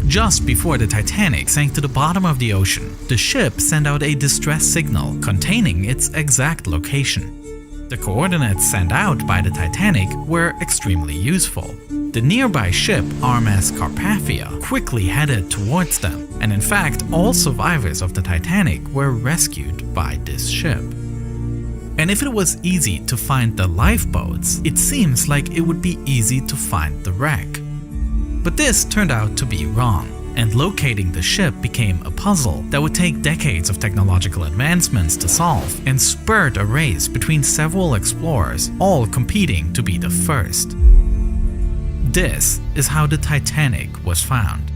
Just before the Titanic sank to the bottom of the ocean, the ship sent out a distress signal containing its exact location. The coordinates sent out by the Titanic were extremely useful. The nearby ship RMS Carpathia quickly headed towards them, and in fact all survivors of the Titanic were rescued by this ship. And if it was easy to find the lifeboats, it seems like it would be easy to find the wreck. But this turned out to be wrong, and locating the ship became a puzzle that would take decades of technological advancements to solve and spurred a race between several explorers, all competing to be the first. This is how the Titanic was found.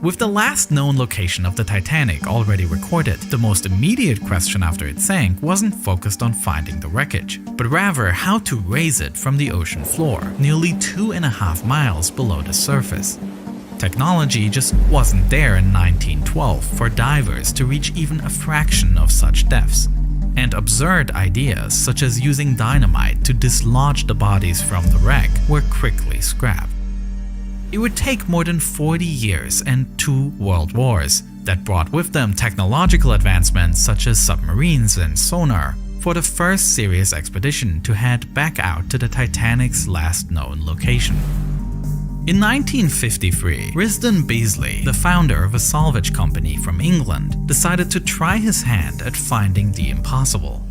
With the last known location of the Titanic already recorded, the most immediate question after it sank wasn't focused on finding the wreckage, but rather how to raise it from the ocean floor, nearly 2.5 miles below the surface. Technology just wasn't there in 1912 for divers to reach even a fraction of such depths, and absurd ideas such as using dynamite to dislodge the bodies from the wreck were quickly scrapped. It would take more than 40 years and 2 world wars that brought with them technological advancements such as submarines and sonar for the first serious expedition to head back out to the Titanic's last known location. In 1953, Risdon Beasley, the founder of a salvage company from England, decided to try his hand at finding the impossible.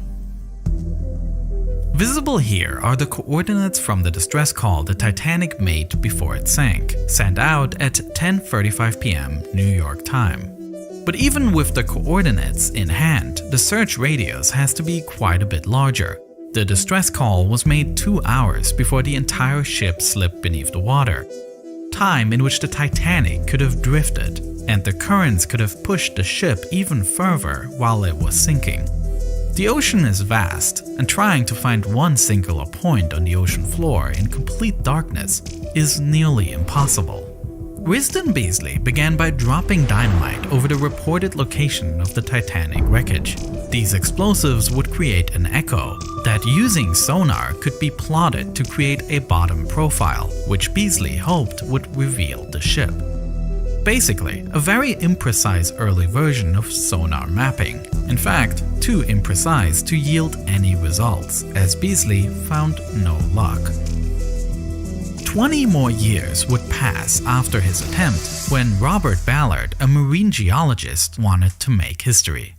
Visible here are the coordinates from the distress call the Titanic made before it sank, sent out at 10:35 p.m. New York time. But even with the coordinates in hand, the search radius has to be quite a bit larger. The distress call was made 2 hours before the entire ship slipped beneath the water, time in which the Titanic could have drifted, and the currents could have pushed the ship even further while it was sinking. The ocean is vast, and trying to find one singular point on the ocean floor in complete darkness is nearly impossible. Risdon Beasley began by dropping dynamite over the reported location of the Titanic wreckage. These explosives would create an echo that, using sonar, could be plotted to create a bottom profile, which Beasley hoped would reveal the ship. Basically, a very imprecise early version of sonar mapping. In fact, too imprecise to yield any results, as Beasley found no luck. 20 more years would pass after his attempt when Robert Ballard, a marine geologist, wanted to make history.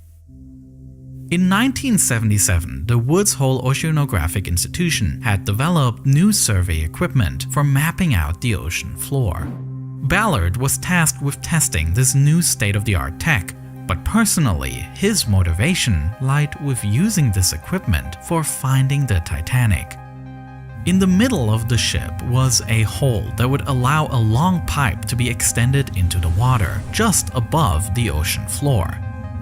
In 1977, the Woods Hole Oceanographic Institution had developed new survey equipment for mapping out the ocean floor. Ballard was tasked with testing this new state-of-the-art tech, but personally, his motivation lied with using this equipment for finding the Titanic. In the middle of the ship was a hole that would allow a long pipe to be extended into the water, just above the ocean floor.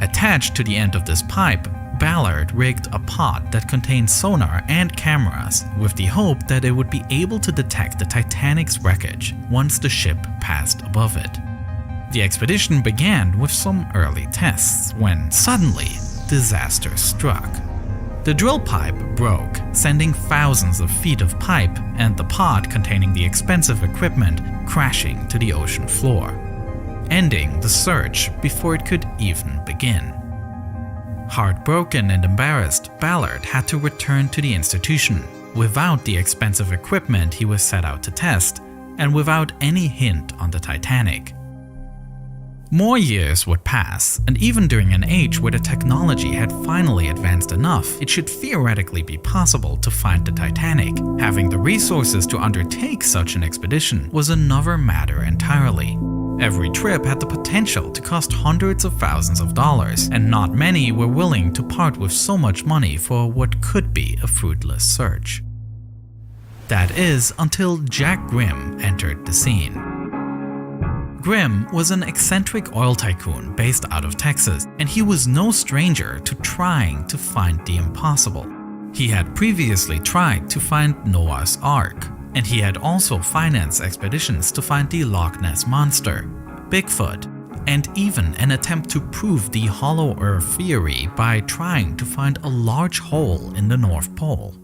Attached to the end of this pipe, Ballard rigged a pod that contained sonar and cameras with the hope that it would be able to detect the Titanic's wreckage once the ship passed above it. The expedition began with some early tests when suddenly disaster struck. The drill pipe broke, sending thousands of feet of pipe and the pod containing the expensive equipment crashing to the ocean floor, ending the search before it could even begin. Heartbroken and embarrassed, Ballard had to return to the institution without the expensive equipment he was set out to test and without any hint on the Titanic. More years would pass, and even during an age where the technology had finally advanced enough, it should theoretically be possible to find the Titanic. Having the resources to undertake such an expedition was another matter entirely. Every trip had the potential to cost hundreds of thousands of dollars, and not many were willing to part with so much money for what could be a fruitless search. That is, until Jack Grimm entered the scene. Grimm was an eccentric oil tycoon based out of Texas, and he was no stranger to trying to find the impossible. He had previously tried to find Noah's Ark, and he had also financed expeditions to find the Loch Ness Monster, Bigfoot, and even an attempt to prove the Hollow Earth theory by trying to find a large hole in the North Pole.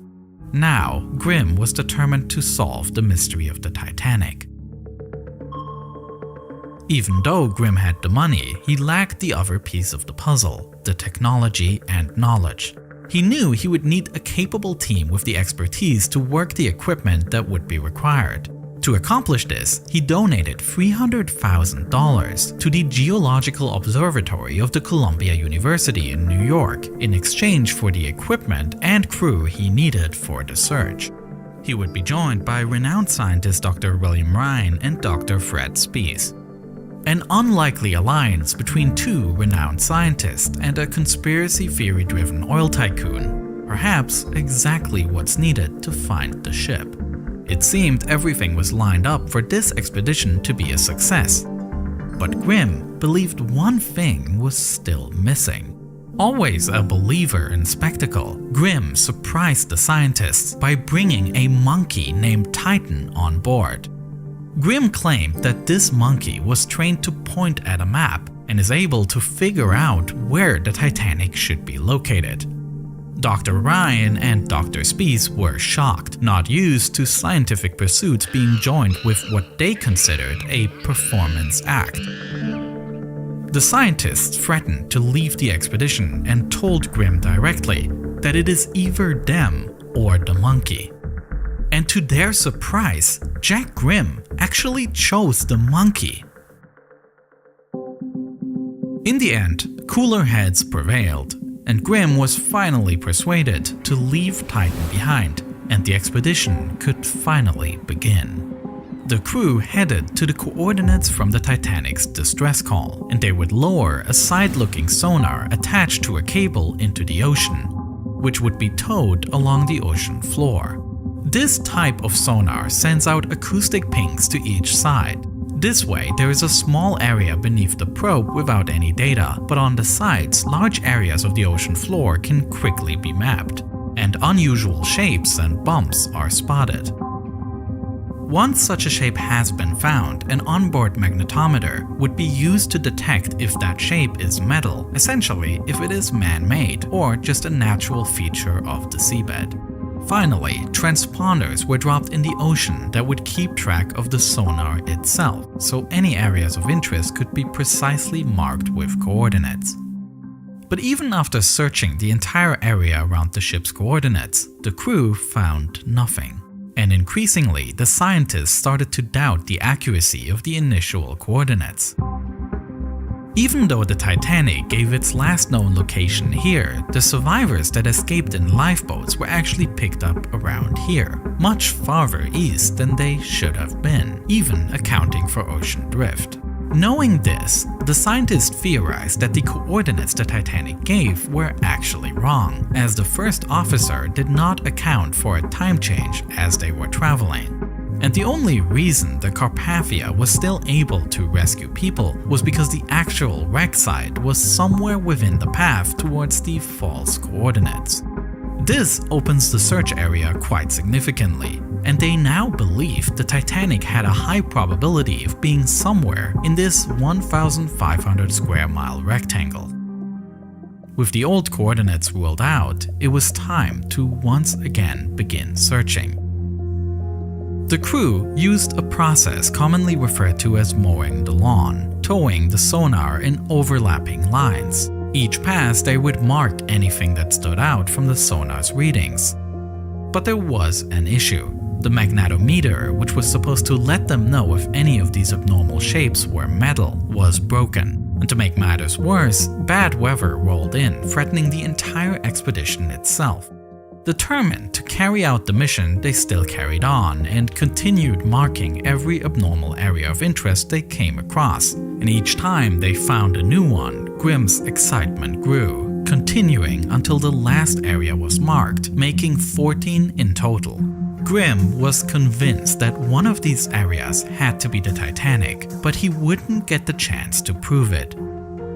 Now, Grimm was determined to solve the mystery of the Titanic. Even though Grimm had the money, he lacked the other piece of the puzzle, the technology and knowledge. He knew he would need a capable team with the expertise to work the equipment that would be required. To accomplish this, he donated $300,000 to the Geological Observatory of the Columbia University in New York in exchange for the equipment and crew he needed for the search. He would be joined by renowned scientists Dr. William Ryan and Dr. Fred Spies. An unlikely alliance between two renowned scientists and a conspiracy theory-driven oil tycoon, perhaps exactly what's needed to find the ship. It seemed everything was lined up for this expedition to be a success. But Grimm believed one thing was still missing. Always a believer in spectacle, Grimm surprised the scientists by bringing a monkey named Titan on board. Grimm claimed that this monkey was trained to point at a map and is able to figure out where the Titanic should be located. Dr. Ryan and Dr. Spies were shocked, not used to scientific pursuits being joined with what they considered a performance act. The scientists threatened to leave the expedition and told Grimm directly that it is either them or the monkey. And to their surprise, Jack Grimm actually chose the monkey. In the end, cooler heads prevailed, and Grimm was finally persuaded to leave Titan behind, and the expedition could finally begin. The crew headed to the coordinates from the Titanic's distress call, and they would lower a side-looking sonar attached to a cable into the ocean, which would be towed along the ocean floor. This type of sonar sends out acoustic pings to each side. This way, there is a small area beneath the probe without any data, but on the sides, large areas of the ocean floor can quickly be mapped, and unusual shapes and bumps are spotted. Once such a shape has been found, an onboard magnetometer would be used to detect if that shape is metal, essentially if it is man-made or just a natural feature of the seabed. Finally, transponders were dropped in the ocean that would keep track of the sonar itself, so any areas of interest could be precisely marked with coordinates. But even after searching the entire area around the ship's coordinates, the crew found nothing. And increasingly, the scientists started to doubt the accuracy of the initial coordinates. Even though the Titanic gave its last known location here, the survivors that escaped in lifeboats were actually picked up around here, much farther east than they should have been, even accounting for ocean drift. Knowing this, the scientists theorized that the coordinates the Titanic gave were actually wrong, as the first officer did not account for a time change as they were traveling. And the only reason the Carpathia was still able to rescue people was because the actual wreck site was somewhere within the path towards the false coordinates. This opens the search area quite significantly, and they now believe the Titanic had a high probability of being somewhere in this 1,500 square mile rectangle. With the old coordinates ruled out, it was time to once again begin searching. The crew used a process commonly referred to as mowing the lawn, towing the sonar in overlapping lines. Each pass they would mark anything that stood out from the sonar's readings. But there was an issue. The magnetometer, which was supposed to let them know if any of these abnormal shapes were metal, was broken. And to make matters worse, bad weather rolled in, threatening the entire expedition itself. Determined to carry out the mission, they still carried on and continued marking every abnormal area of interest they came across. And each time they found a new one, Grimm's excitement grew, continuing until the last area was marked, making 14 in total. Grimm was convinced that one of these areas had to be the Titanic, but he wouldn't get the chance to prove it.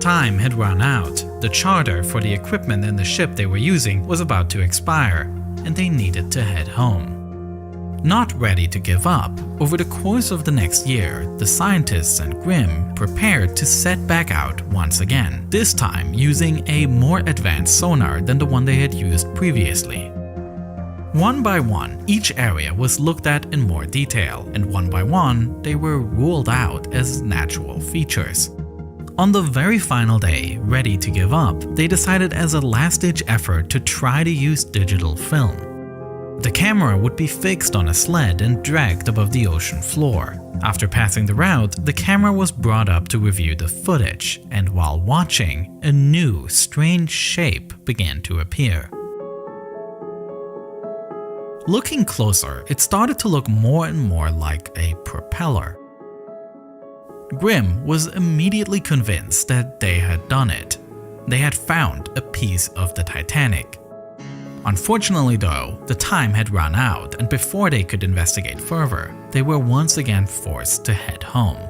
Time had run out. The charter for the equipment and the ship they were using was about to expire, and they needed to head home. Not ready to give up, over the course of the next year, the scientists and Grimm prepared to set back out once again, this time using a more advanced sonar than the one they had used previously. One by one, each area was looked at in more detail, and one by one, they were ruled out as natural features. On the very final day, ready to give up, they decided as a last-ditch effort to try to use digital film. The camera would be fixed on a sled and dragged above the ocean floor. After passing the route, the camera was brought up to review the footage, and while watching, a new, strange shape began to appear. Looking closer, it started to look more and more like a propeller. Grimm was immediately convinced that they had done it. They had found a piece of the Titanic. Unfortunately though, the time had run out, and before they could investigate further, they were once again forced to head home.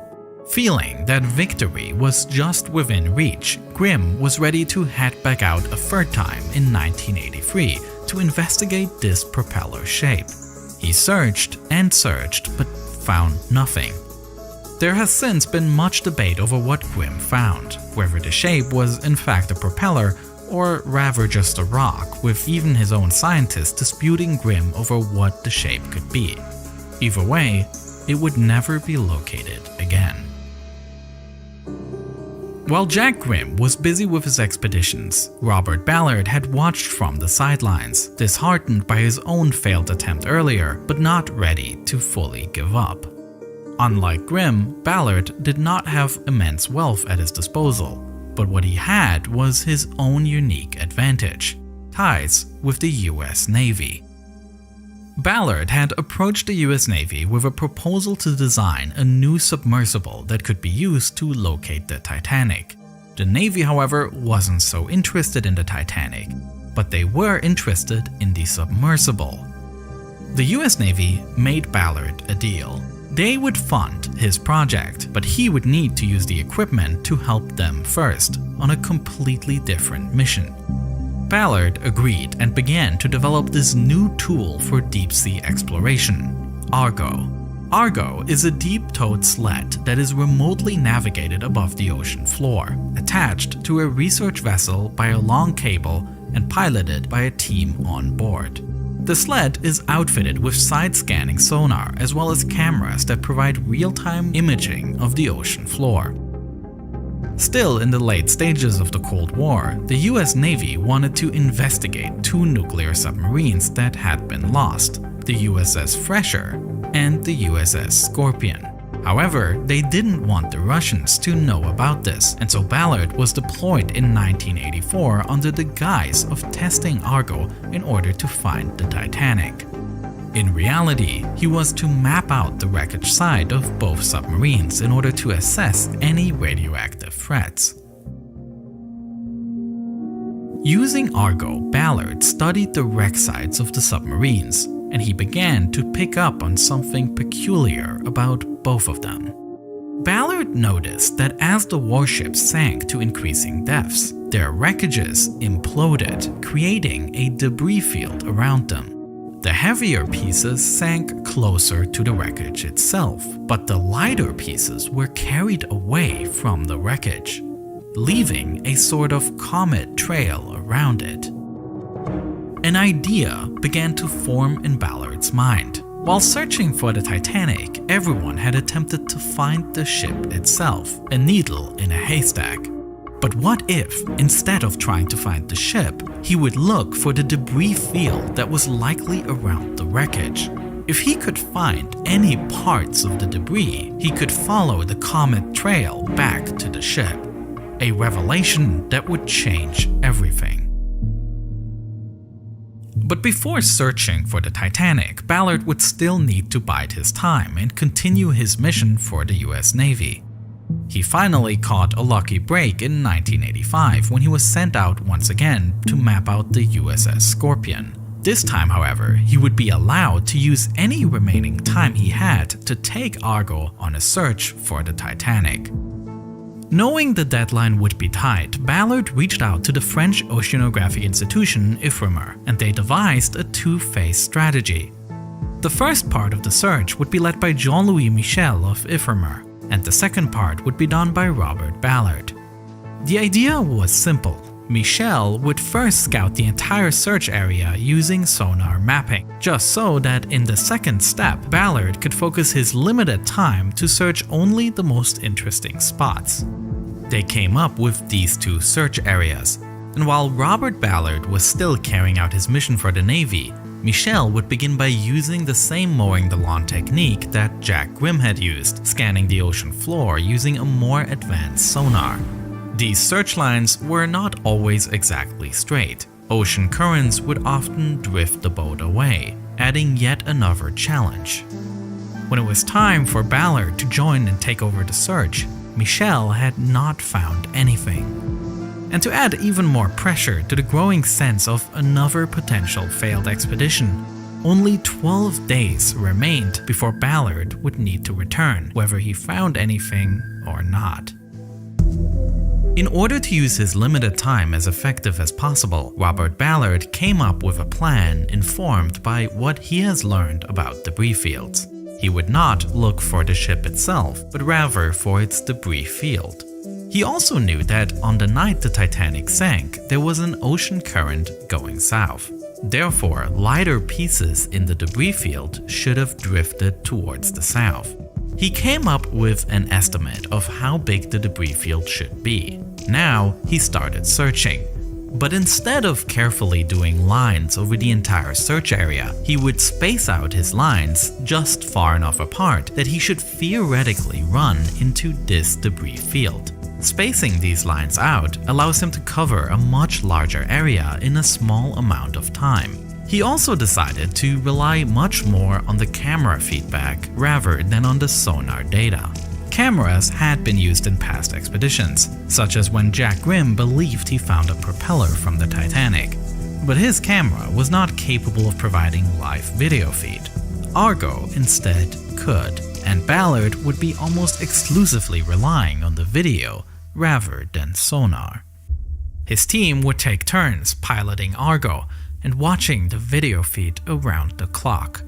Feeling that victory was just within reach, Grimm was ready to head back out a third time in 1983 to investigate this propeller shape. He searched and searched, but found nothing. There has since been much debate over what Grimm found, whether the shape was in fact a propeller or rather just a rock, with even his own scientists disputing Grimm over what the shape could be. Either way, it would never be located again. While Jack Grimm was busy with his expeditions, Robert Ballard had watched from the sidelines, disheartened by his own failed attempt earlier, but not ready to fully give up. Unlike Grimm, Ballard did not have immense wealth at his disposal, but what he had was his own unique advantage: ties with the US Navy. Ballard had approached the US Navy with a proposal to design a new submersible that could be used to locate the Titanic. The Navy, however, wasn't so interested in the Titanic, but they were interested in the submersible. The US Navy made Ballard a deal. They would fund his project, but he would need to use the equipment to help them first, on a completely different mission. Ballard agreed and began to develop this new tool for deep-sea exploration: Argo. Argo is a deep-towed sled that is remotely navigated above the ocean floor, attached to a research vessel by a long cable and piloted by a team on board. The sled is outfitted with side-scanning sonar as well as cameras that provide real-time imaging of the ocean floor. Still in the late stages of the Cold War, the US Navy wanted to investigate two nuclear submarines that had been lost, the USS Thresher and the USS Scorpion. However, they didn't want the Russians to know about this, and so Ballard was deployed in 1984 under the guise of testing Argo in order to find the Titanic. In reality, he was to map out the wreckage site of both submarines in order to assess any radioactive threats. Using Argo, Ballard studied the wreck sites of the submarines, and he began to pick up on something peculiar about both of them. Ballard noticed that as the warships sank to increasing depths, their wreckages imploded, creating a debris field around them. The heavier pieces sank closer to the wreckage itself, but the lighter pieces were carried away from the wreckage, leaving a sort of comet trail around it. An idea began to form in Ballard's mind. While searching for the Titanic, everyone had attempted to find the ship itself, a needle in a haystack. But what if, instead of trying to find the ship, he would look for the debris field that was likely around the wreckage? If he could find any parts of the debris, he could follow the comet trail back to the ship. A revelation that would change everything. But before searching for the Titanic, Ballard would still need to bide his time and continue his mission for the US Navy. He finally caught a lucky break in 1985 when he was sent out once again to map out the USS Scorpion. This time, however, he would be allowed to use any remaining time he had to take Argo on a search for the Titanic. Knowing the deadline would be tight, Ballard reached out to the French oceanographic institution IFREMER, and they devised a two-phase strategy. The first part of the search would be led by Jean-Louis Michel of IFREMER, and the second part would be done by Robert Ballard. The idea was simple: Michel would first scout the entire search area using sonar mapping, just so that in the second step, Ballard could focus his limited time to search only the most interesting spots. They came up with these two search areas, and while Robert Ballard was still carrying out his mission for the Navy, Michel would begin by using the same mowing the lawn technique that Jack Grimm had used, scanning the ocean floor using a more advanced sonar. These search lines were not always exactly straight. Ocean currents would often drift the boat away, adding yet another challenge. When it was time for Ballard to join and take over the search, Michel had not found anything. And to add even more pressure to the growing sense of another potential failed expedition, only 12 days remained before Ballard would need to return, whether he found anything or not. In order to use his limited time as effective as possible, Robert Ballard came up with a plan informed by what he has learned about debris fields. He would not look for the ship itself, but rather for its debris field. He also knew that on the night the Titanic sank, there was an ocean current going south. Therefore, lighter pieces in the debris field should have drifted towards the south. He came up with an estimate of how big the debris field should be. Now, he started searching. But instead of carefully doing lines over the entire search area, he would space out his lines just far enough apart that he should theoretically run into this debris field. Spacing these lines out allows him to cover a much larger area in a small amount of time. He also decided to rely much more on the camera feedback rather than on the sonar data. Cameras had been used in past expeditions, such as when Jack Grimm believed he found a propeller from the Titanic. But his camera was not capable of providing live video feed. Argo instead could, and Ballard would be almost exclusively relying on the video rather than sonar. His team would take turns piloting Argo and watching the video feed around the clock.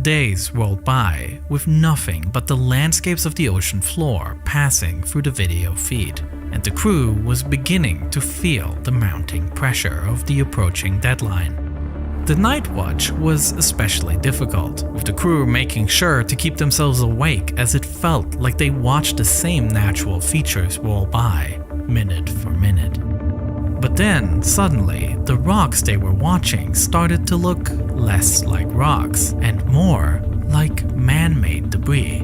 Days rolled by with nothing but the landscapes of the ocean floor passing through the video feed, and the crew was beginning to feel the mounting pressure of the approaching deadline. The night watch was especially difficult, with the crew making sure to keep themselves awake as it felt like they watched the same natural features roll by, minute for minute. But then, suddenly, the rocks they were watching started to look less like rocks and more like man-made debris.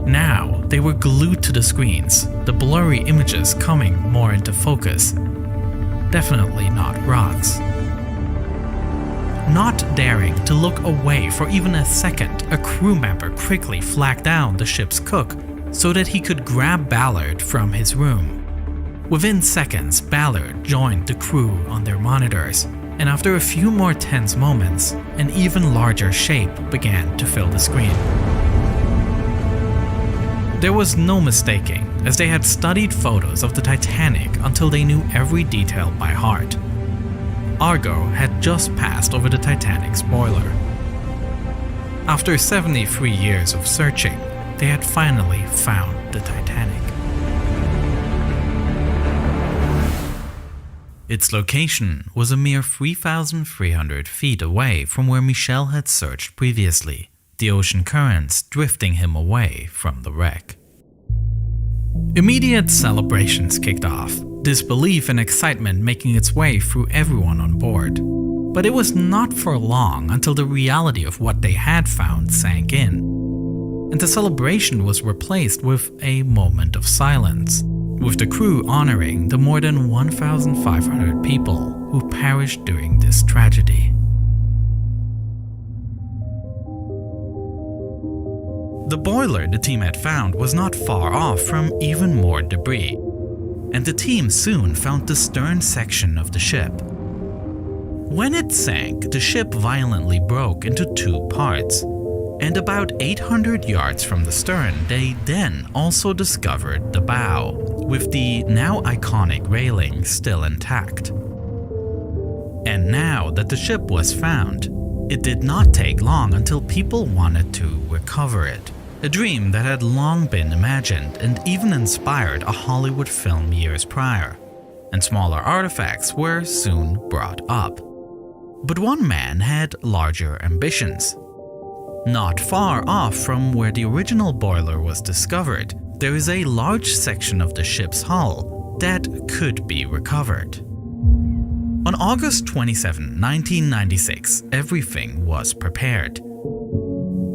Now, they were glued to the screens, the blurry images coming more into focus. Definitely not rocks. Not daring to look away for even a second, a crew member quickly flagged down the ship's cook so that he could grab Ballard from his room. Within seconds, Ballard joined the crew on their monitors, and after a few more tense moments, an even larger shape began to fill the screen. There was no mistaking, as they had studied photos of the Titanic until they knew every detail by heart. Argo had just passed over the Titanic's boiler. After 73 years of searching, they had finally found the Titanic. Its location was a mere 3,300 feet away from where Michel had searched previously, the ocean currents drifting him away from the wreck. Immediate celebrations kicked off, disbelief and excitement making its way through everyone on board. But it was not for long until the reality of what they had found sank in, and the celebration was replaced with a moment of silence, with the crew honoring the more than 1,500 people who perished during this tragedy. The boiler the team had found was not far off from even more debris, and the team soon found the stern section of the ship. When it sank, the ship violently broke into two parts, and about 800 yards from the stern, they then also discovered the bow, with the now iconic railing still intact. And now that the ship was found, it did not take long until people wanted to recover it, a dream that had long been imagined and even inspired a Hollywood film years prior. and smaller artifacts were soon brought up. But one man had larger ambitions. Not far off from where the original boiler was discovered, there is a large section of the ship's hull that could be recovered. On August 27, 1996, everything was prepared.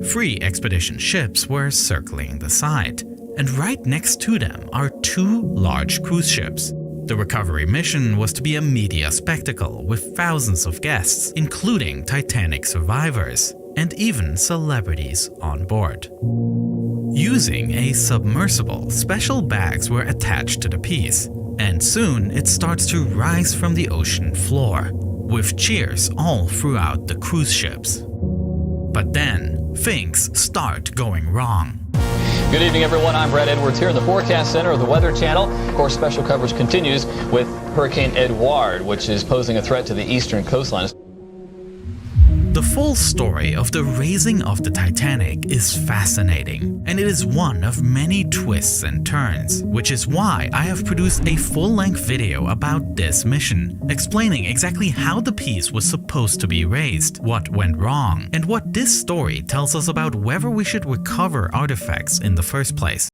3 expedition ships were circling the site, and right next to them are 2 large cruise ships. The recovery mission was to be a media spectacle with thousands of guests, including Titanic survivors, and even celebrities on board. Using a submersible, special bags were attached to the piece, and soon it starts to rise from the ocean floor, with cheers all throughout the cruise ships. But then, things start going wrong. Good evening, everyone. I'm Brad Edwards here in the Forecast Center of the Weather Channel. Of course, special coverage continues with Hurricane Edouard, which is posing a threat to the eastern coastline. The full story of the raising of the Titanic is fascinating, and it is one of many twists and turns, which is why I have produced a full-length video about this mission, explaining exactly how the piece was supposed to be raised, what went wrong, and what this story tells us about whether we should recover artifacts in the first place.